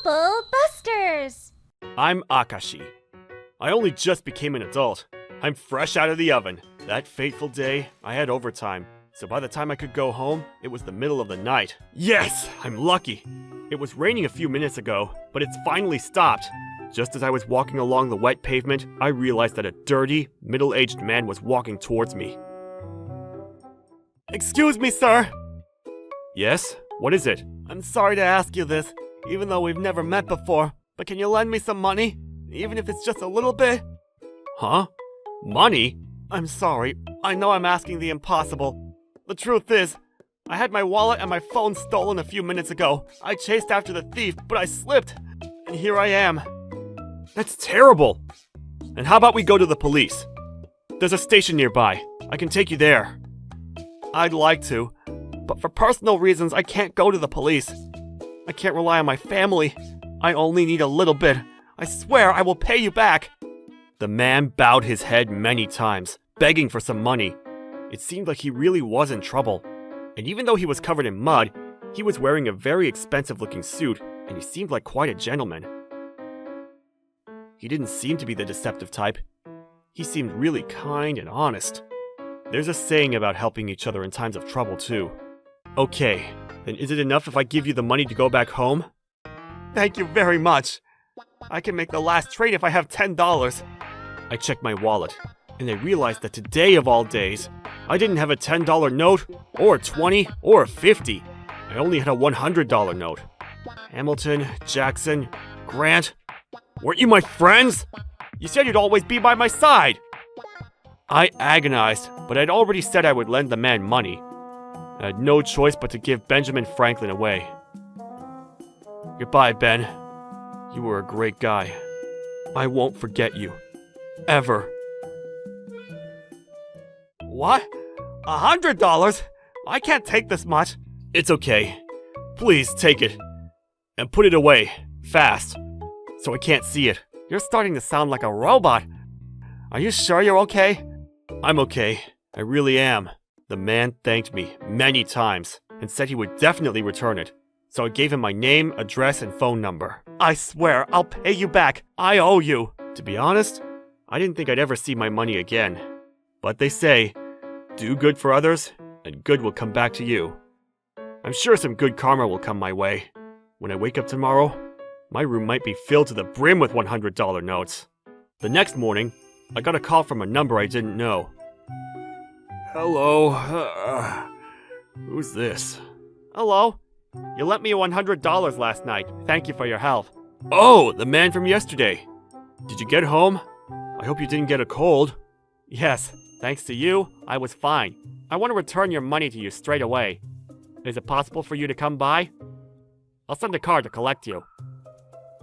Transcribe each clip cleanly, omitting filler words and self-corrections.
Bubble Busters! I'm Akashi. I only just became an adult. I'm fresh out of the oven. That fateful day, I had overtime, so by the time I could go home, it was the middle of the night. Yes, I'm lucky. It was raining a few minutes ago, but it's finally stopped. Just as I was walking along the wet pavement, I realized that a dirty, middle-aged man was walking towards me. Excuse me, sir. Yes? What is it? I'm sorry to ask you this, even though we've never met before, but can you lend me some money? Even if it's just a little bit? Huh? Money? I'm sorry. I know I'm asking the impossible. The truth is, I had my wallet and my phone stolen a few minutes ago. I chased after the thief, but I slipped. And here I am. That's terrible. And how about we go to the police? There's a station nearby. I can take you there. I'd like to, but for personal reasons, I can't go to the police. I can't rely on my family. I only need a little bit. I swear I will pay you back. The man bowed his head many times, begging for some money. It seemed like he really was in trouble. And even though he was covered in mud, he was wearing a very expensive-looking suit, and he seemed like quite a gentleman. He didn't seem to be the deceptive type. He seemed really kind and honest. There's a saying about helping each other in times of trouble, too. Okay, then is it enough if I give you the money to go back home? Thank you very much. I can make the last trade if I have $10. I checked my wallet, and I realized that today of all days, I didn't have a $10 note, or a $20, or a $50. I only had a $100 note. Hamilton, Jackson, Grant, weren't you my friends? You said you'd always be by my side. I agonized, but I'd already said I would lend the man money. I had no choice but to give Benjamin Franklin away. Goodbye, Ben. You were a great guy. I won't forget you. Ever. What? $100? I can't take this much. It's okay. Please take it. And put it away. Fast. So I can't see it. You're starting to sound like a robot. Are you sure you're okay? I'm okay. I really am. The man thanked me many times and said he would definitely return it. So I gave him my name, address, and phone number. I swear, I'll pay you back. I owe you. To be honest, I didn't think I'd ever see my money again. But they say, do good for others, and good will come back to you. I'm sure some good karma will come my way. When I wake up tomorrow, my room might be filled to the brim with $100 notes. The next morning, I got a call from a number I didn't know. Hello, who's this? Hello? You lent me $100 last night. Thank you for your help. Oh, the man from yesterday. Did you get home? I hope you didn't get a cold. Yes, thanks to you, I was fine. I want to return your money to you straight away. Is it possible for you to come by? I'll send a car to collect you.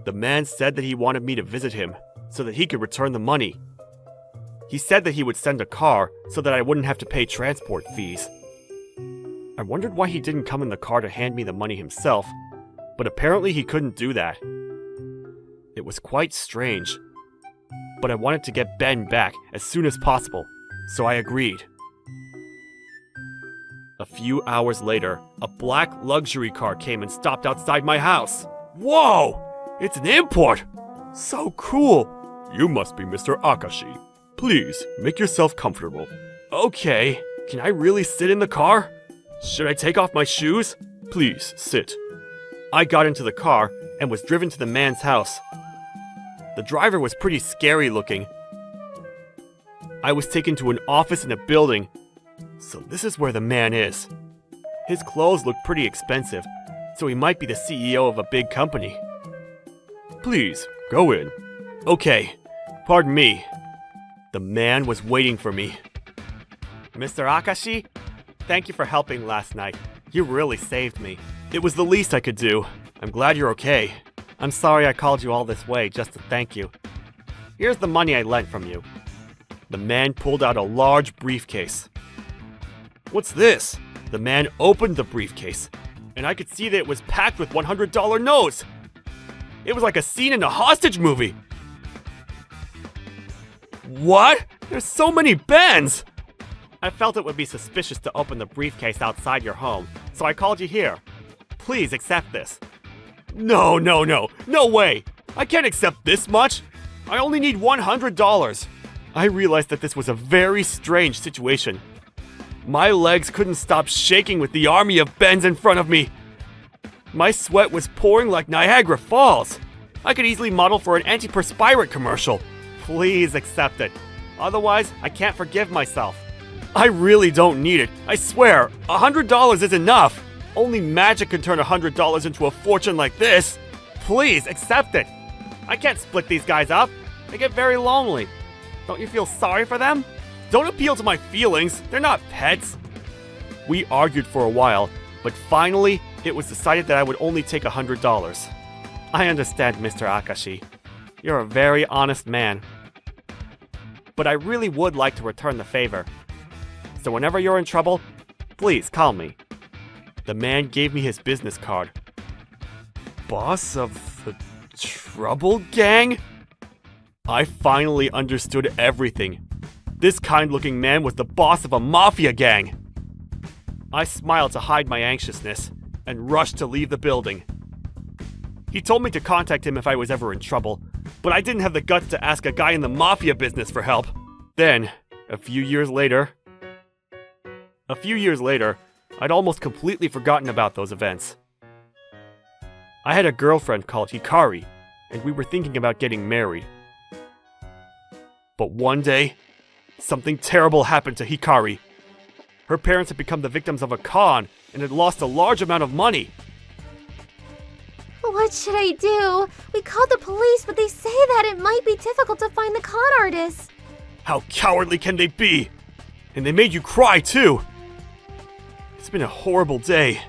The man said that he wanted me to visit him, so that he could return the money. He said that he would send a car, so that I wouldn't have to pay transport fees. I wondered why he didn't come in the car to hand me the money himself, but apparently he couldn't do that. It was quite strange. But I wanted to get Ben back as soon as possible, so I agreed. A few hours later, a black luxury car came and stopped outside my house. Whoa! It's an import! So cool! You must be Mr. Akashi. Please, make yourself comfortable. Okay, can I really sit in the car? Should I take off my shoes? Please, sit. I got into the car and was driven to the man's house. The driver was pretty scary looking. I was taken to an office in a building. So this is where the man is. His clothes look pretty expensive, so he might be the CEO of a big company. Please, go in. Okay, pardon me. The man was waiting for me. Mr. Akashi, thank you for helping last night. You really saved me. It was the least I could do. I'm glad you're okay. I'm sorry I called you all this way just to thank you. Here's the money I lent from you. The man pulled out a large briefcase. What's this? The man opened the briefcase, and I could see that it was packed with $100 notes. It was like a scene in a hostage movie. What? There's so many Bens! I felt it would be suspicious to open the briefcase outside your home, so I called you here. Please accept this. No, no, no. No way. I can't accept this much. I only need $100. I realized that this was a very strange situation. My legs couldn't stop shaking with the army of Bens in front of me. My sweat was pouring like Niagara Falls. I could easily model for an antiperspirant commercial. Please accept it. Otherwise, I can't forgive myself. I really don't need it. I swear, $100 is enough. Only magic can turn $100 into a fortune like this. Please accept it. I can't split these guys up. They get very lonely. Don't you feel sorry for them? Don't appeal to my feelings. They're not pets. We argued for a while, but finally, it was decided that I would only take $100. I understand, Mr. Akashi. You're a very honest man. But I really would like to return the favor. So whenever you're in trouble, please call me. The man gave me his business card. Boss of the Trouble Gang? I finally understood everything. This kind-looking man was the boss of a mafia gang. I smiled to hide my anxiousness and rushed to leave the building. He told me to contact him if I was ever in trouble, but I didn't have the guts to ask a guy in the mafia business for help. Then, a few years later, I'd almost completely forgotten about those events. I had a girlfriend called Hikari, and we were thinking about getting married. But one day, something terrible happened to Hikari. Her parents had become the victims of a con and had lost a large amount of money. What should I do? We called the police, but they say that it might be difficult to find the con artists. How cowardly can they be? And they made you cry too. It's been a horrible day.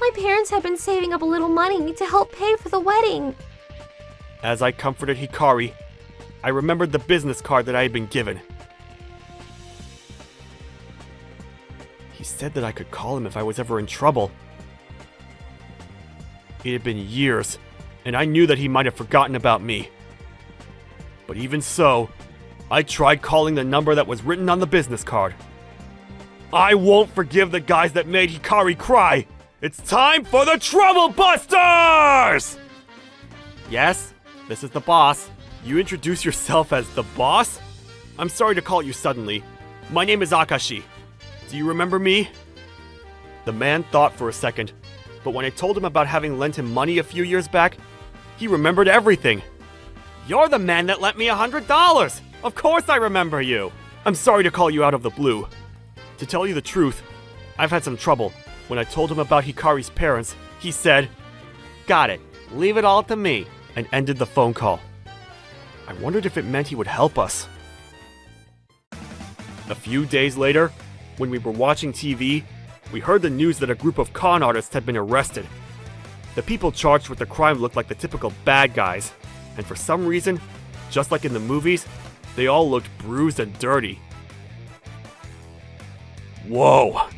My parents have been saving up a little money to help pay for the wedding. As I comforted Hikari, I remembered the business card that I had been given. He said that I could call him if I was ever in trouble. It had been years, and I knew that he might have forgotten about me. But even so, I tried calling the number that was written on the business card. I won't forgive the guys that made Hikari cry! It's time for the Trouble Busters! Yes, this is the boss. You introduce yourself as the boss? I'm sorry to call you suddenly. My name is Akashi. Do you remember me? The man thought for a second, but when I told him about having lent him money a few years back, he remembered everything. You're the man that lent me $100! Of course I remember you! I'm sorry to call you out of the blue. To tell you the truth, I've had some trouble. When I told him about Hikari's parents, he said, "Got it. Leave it all to me," and ended the phone call. I wondered if it meant he would help us. A few days later, when we were watching TV, we heard the news that a group of con artists had been arrested. The people charged with the crime looked like the typical bad guys, and for some reason, just like in the movies, they all looked bruised and dirty. Whoa!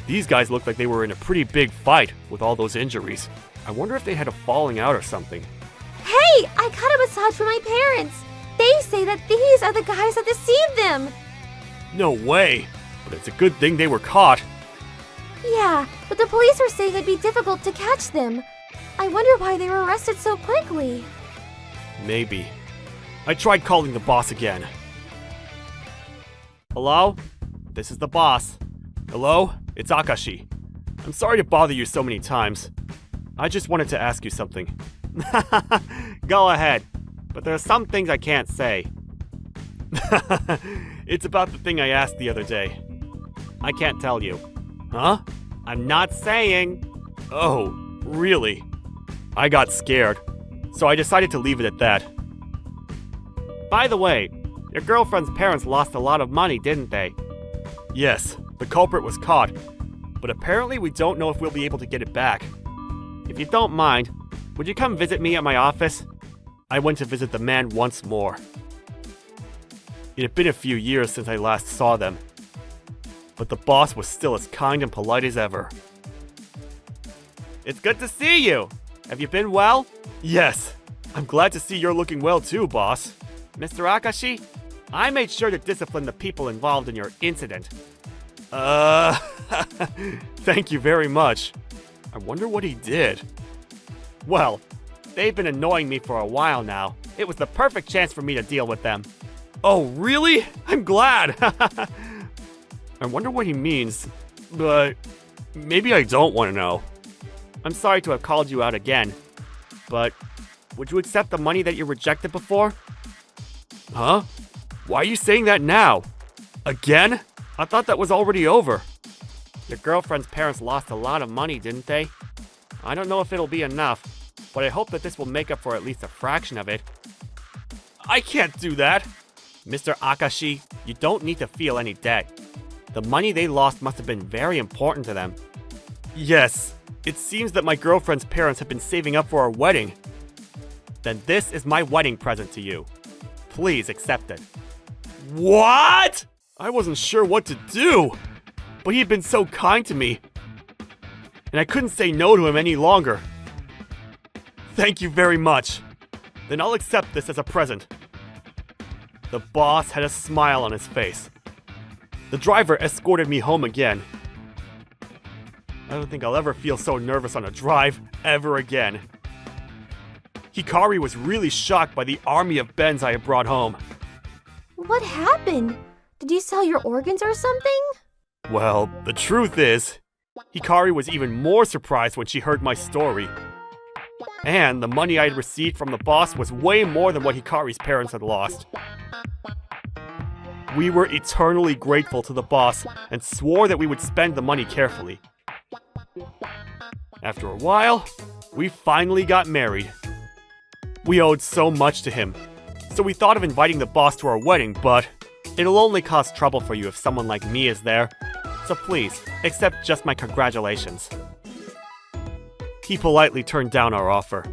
These guys looked like they were in a pretty big fight with all those injuries. I wonder if they had a falling out or something. Hey, I got a massage from my parents. They say that these are the guys that deceived them. No way! But it's a good thing they were caught. Yeah, but the police are saying it'd be difficult to catch them. I wonder why they were arrested so quickly. Maybe. I tried calling the boss again. Hello? This is the boss. Hello? It's Akashi. I'm sorry to bother you so many times. I just wanted to ask you something. Go ahead. But there are some things I can't say. It's about the thing I asked the other day. I can't tell you. Huh? I'm not saying. Oh, really? I got scared, so I decided to leave it at that. By the way, your girlfriend's parents lost a lot of money, didn't they? Yes, the culprit was caught, but apparently we don't know if we'll be able to get it back. If you don't mind, would you come visit me at my office? I went to visit the man once more. It had been a few years since I last saw them, but the boss was still as kind and polite as ever. It's good to see you! Have you been well? Yes, I'm glad to see you're looking well too, boss. Mr. Akashi, I made sure to discipline the people involved in your incident. Thank you very much. I wonder what he did. Well, they've been annoying me for a while now. It was the perfect chance for me to deal with them. Oh, really? I'm glad! I wonder what he means, but maybe I don't want to know. I'm sorry to have called you out again, but would you accept the money that you rejected before? Huh? Why are you saying that now? Again? I thought that was already over. Your girlfriend's parents lost a lot of money, didn't they? I don't know if it'll be enough, but I hope that this will make up for at least a fraction of it. I can't do that! Mr. Akashi, you don't need to feel any debt. The money they lost must have been very important to them. Yes, it seems that my girlfriend's parents have been saving up for our wedding. Then this is my wedding present to you. Please accept it. What? I wasn't sure what to do, but he'd been so kind to me, and I couldn't say no to him any longer. Thank you very much. Then I'll accept this as a present. The boss had a smile on his face. The driver escorted me home again. I don't think I'll ever feel so nervous on a drive ever again. Hikari was really shocked by the army of bens I had brought home. What happened? Did you sell your organs or something? Well, the truth is, Hikari was even more surprised when she heard my story. And the money I had received from the boss was way more than what Hikari's parents had lost. We were eternally grateful to the boss and swore that we would spend the money carefully. After a while, we finally got married. We owed so much to him, so we thought of inviting the boss to our wedding, but it'll only cause trouble for you if someone like me is there, so please, accept just my congratulations. He politely turned down our offer.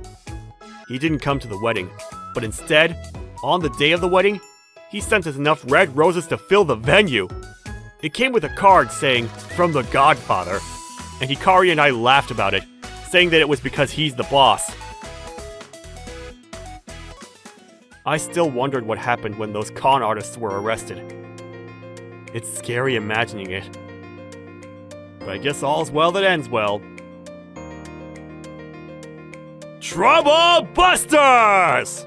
He didn't come to the wedding, but instead, on the day of the wedding, he sent us enough red roses to fill the venue. It came with a card saying, "From the Godfather," and Hikari and I laughed about it, saying that it was because he's the boss. I still wondered what happened when those con artists were arrested. It's scary imagining it. But I guess all's well that ends well. Trouble Busters!